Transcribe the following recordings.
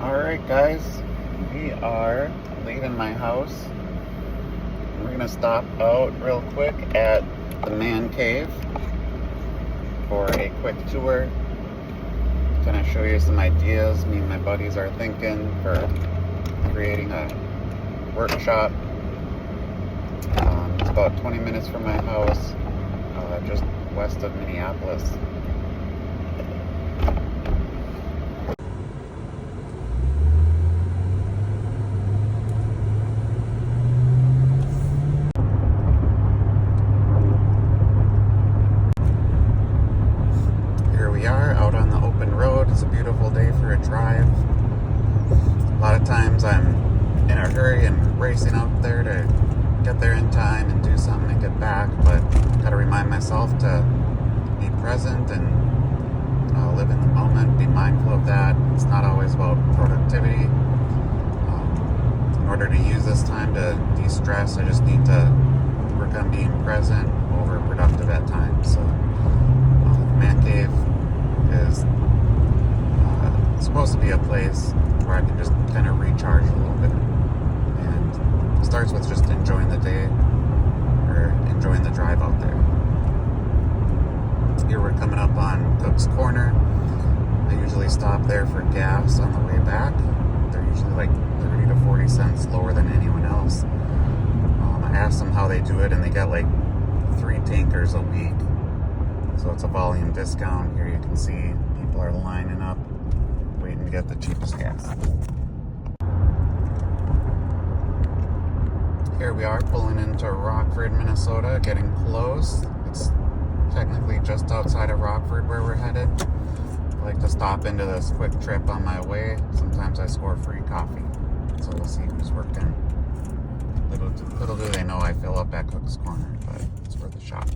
Alright guys, we are leaving my house. We're gonna stop out real quick at the man cave for a quick tour. Gonna show you some ideas me and my buddies are thinking for creating a workshop. It's about 20 minutes from my house, just west of Minneapolis. We are out on the open road. It's a beautiful day for a drive. A lot of times I'm in a hurry and racing out there to get there in time and do something and get back, but gotta remind myself to be present and live in the moment, be mindful of that. It's not always about productivity. In order to use this time to de-stress, I just need to work on being present over productive at times. So the man cave is supposed to be a place where I can just kind of recharge a little bit, and it starts with just enjoying the day or enjoying the drive out there. Here we're coming up on Cook's Corner. I usually stop there for gas on the way back. They're usually like 30 to 40 cents lower than anyone else. I asked them how they do it, and they get like 3 tankers a week. So it's a volume discount. Here you can see people are lining up, waiting to get the cheapest gas. Here we are pulling into Rockford, Minnesota, getting close. It's technically just outside of Rockford where we're headed. I like to stop into this quick trip on my way. Sometimes I score free coffee. So we'll see who's working. Little do they know I fill up at Cook's Corner, but it's worth a shot.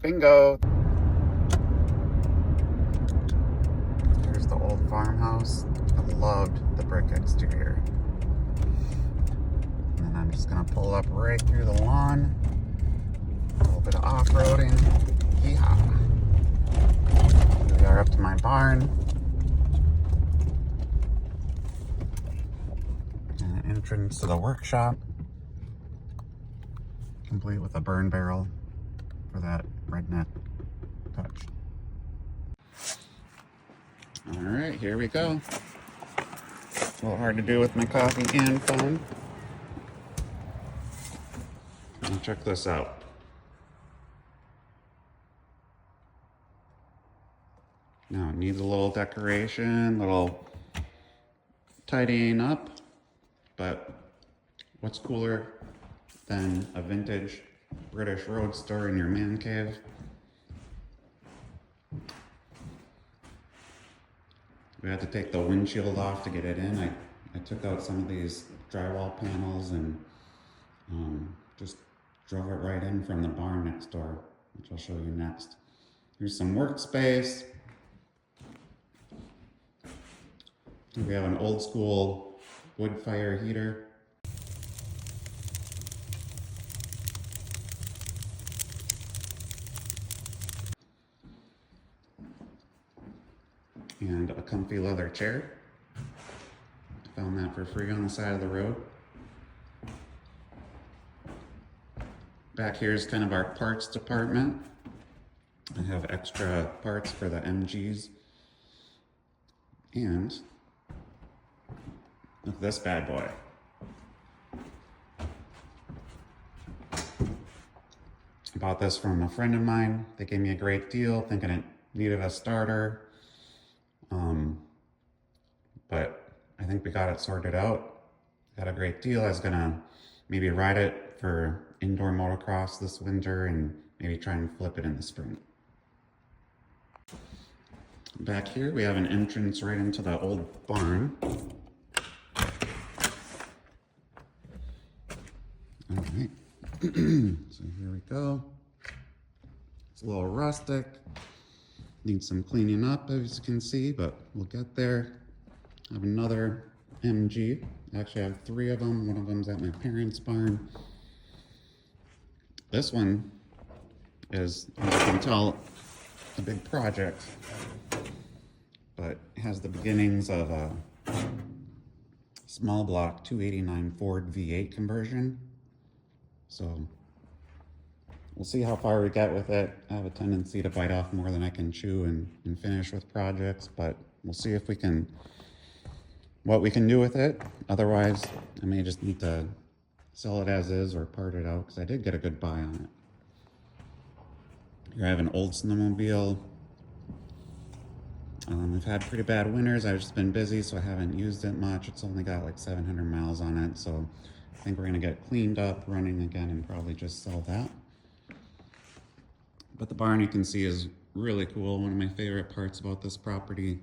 Bingo! Here's the old farmhouse. I loved the brick exterior. And then I'm just gonna pull up right through the lawn. A little bit of off-roading. Yeehaw! Here we are up to my barn. And an entrance to the workshop. Complete with a burn barrel for that redneck touch. All right, here we go. It's a little hard to do with my coffee and phone. And check this out. Now it needs a little decoration, little tidying up, but what's cooler than a vintage British roadster in your man cave? We had to take the windshield off to get it in. I took out some of these drywall panels and just drove it right in from the barn next door, which I'll show you next. Here's some workspace. We have an old school wood fire heater. And a comfy leather chair. Found that for free on the side of the road. Back here is kind of our parts department. I have extra parts for the MGs. And look at this bad boy. I bought this from a friend of mine. They gave me a great deal, thinking it needed a starter. But I think we got it sorted out. Got a great deal. I was gonna maybe ride it for indoor motocross this winter and maybe try and flip it in the spring. Back here we have an entrance right into the old barn. All right, so here we go. It's a little rustic. Needs some cleaning up, as you can see, but we'll get there. I have another MG. Actually, I have 3 of them. One of them's at my parents' barn. This one is, as you can tell, a big project, but it has the beginnings of a small block 289 Ford V8 conversion. So we'll see how far we get with it. I have a tendency to bite off more than I can chew and finish with projects, but we'll see if we can, what we can do with it. Otherwise, I may just need to sell it as is or part it out, because I did get a good buy on it. Here I have an old snowmobile. I've had pretty bad winters. I've just been busy, so I haven't used it much. It's only got like 700 miles on it, so I think we're gonna get cleaned up, running again, and probably just sell that. But the barn, you can see, is really cool. One of my favorite parts about this property.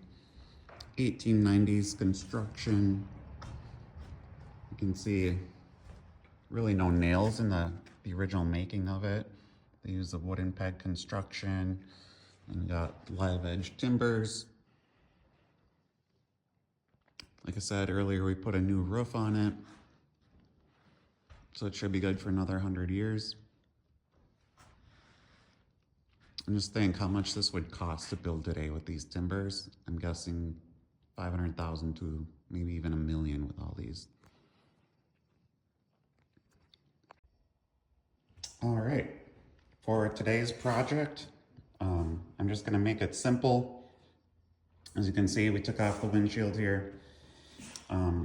1890s construction. You can see really no nails in the original making of it. They use the wooden peg construction, and you got live edge timbers. Like I said earlier, we put a new roof on it, so it should be good for another 100 years. And just think how much this would cost to build today with these timbers. I'm guessing 500,000 to maybe even $1 million with all these. All right, for today's project, I'm just gonna make it simple. As you can see, we took off the windshield here.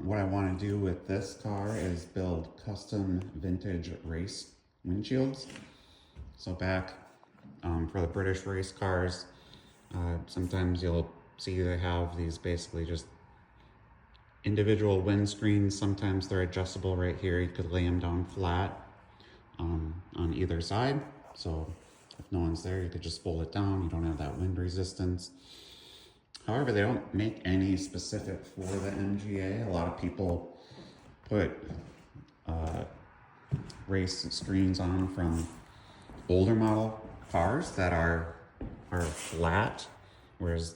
What I wanna do with this car is build custom vintage race windshields. So back for the British race cars, sometimes you'll see they have these basically just individual windscreens. Sometimes they're adjustable right here. You could lay them down flat on either side. So if no one's there, you could just fold it down. You don't have that wind resistance. However, they don't make any specific for the MGA. A lot of people put race screens on from older model cars that are flat, whereas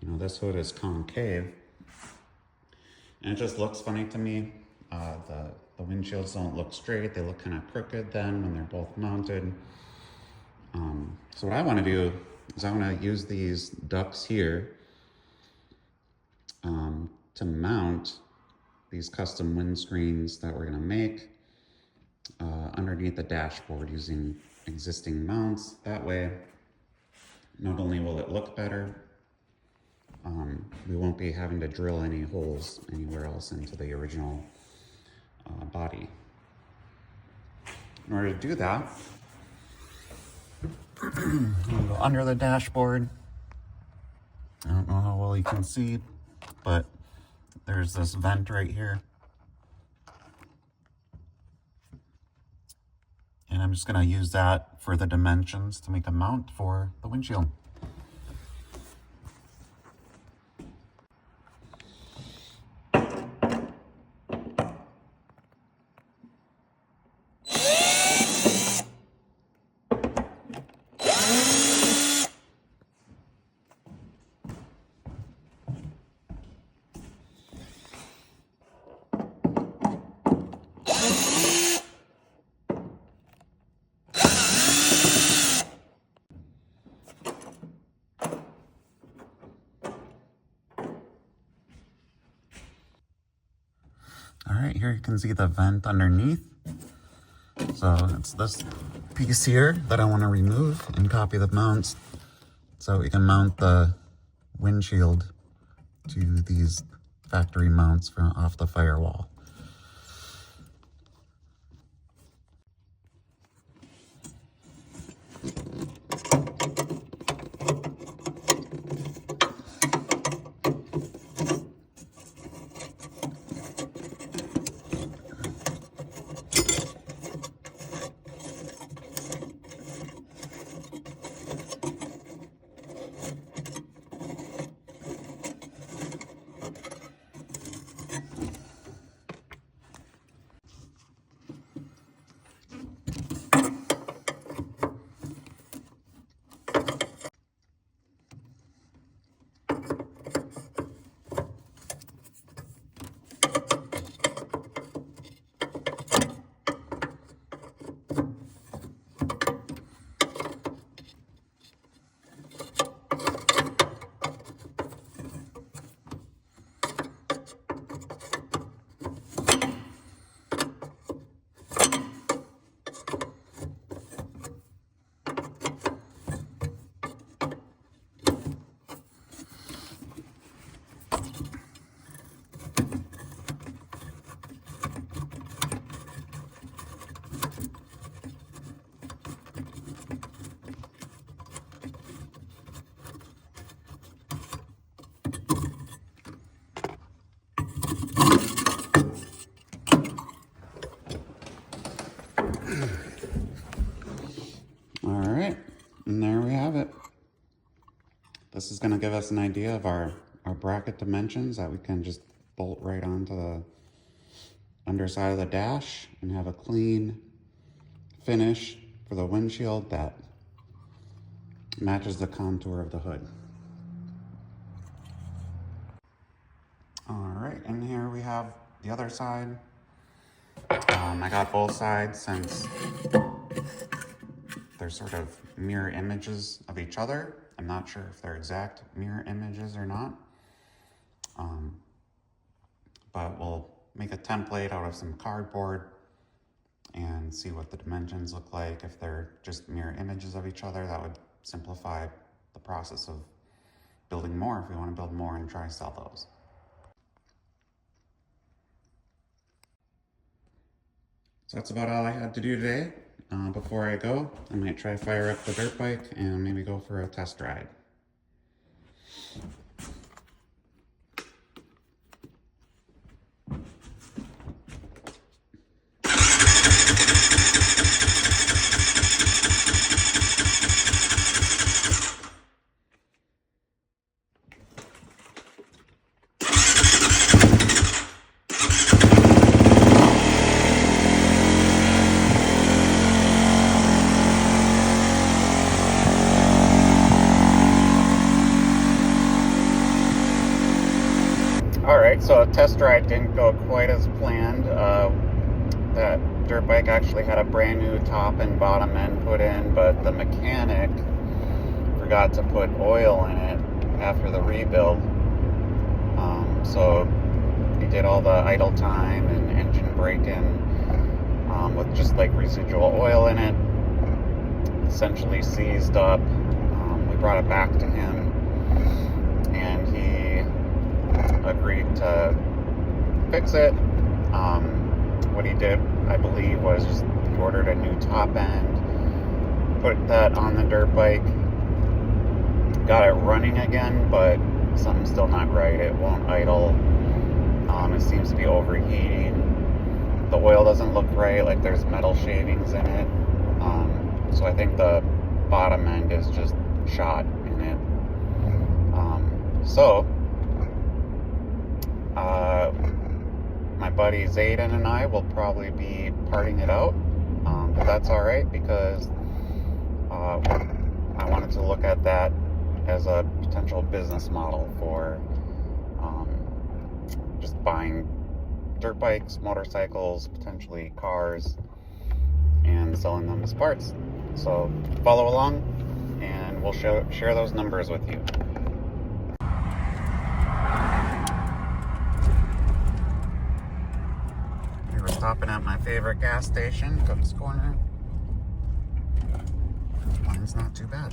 this hood is concave, and it just looks funny to me. The windshields don't look straight; they look kind of crooked then when they're both mounted. So what I want to do is I want to use these ducts here to mount these custom windscreens that we're going to make underneath the dashboard using existing mounts. That way, not only will it look better, we won't be having to drill any holes anywhere else into the original body. In order to do that, I'm gonna go under the dashboard. I don't know how well you can see, but there's this vent right here. And I'm just gonna use that for the dimensions to make a mount for the windshield. All right, here you can see the vent underneath. So it's this piece here that I want to remove and copy the mounts so we can mount the windshield to these factory mounts from off the firewall. And there we have it. This is going to give us an idea of our bracket dimensions that we can just bolt right onto the underside of the dash and have a clean finish for the windshield that matches the contour of the hood. All right, and here we have the other side. I got both sides since they're sort of mirror images of each other. I'm not sure if they're exact mirror images or not. But we'll make a template out of some cardboard and see what the dimensions look like. If they're just mirror images of each other, that would simplify the process of building more if we want to build more and try to sell those. So that's about all I had to do today. Before I go, I might try to fire up the dirt bike and maybe go for a test ride. Alright, so a test ride didn't go quite as planned. That dirt bike actually had a brand new top and bottom end put in, but the mechanic forgot to put oil in it after the rebuild. So he did all the idle time and engine braking with just like residual oil in it. Essentially seized up. We brought it back to him and he agreed to fix it. What he did, I believe, was just he ordered a new top end, put that on the dirt bike, got it running again, but something's still not right. It won't idle. It seems to be overheating. The oil doesn't look right, like there's metal shavings in it. So I think the bottom end is just shot in it. My buddy Zayden and I will probably be parting it out, but that's all right because I wanted to look at that as a potential business model for just buying dirt bikes, motorcycles, potentially cars, and selling them as parts. So follow along and we'll share those numbers with you. We're stopping at my favorite gas station, Cook's Corner. Mine's not too bad.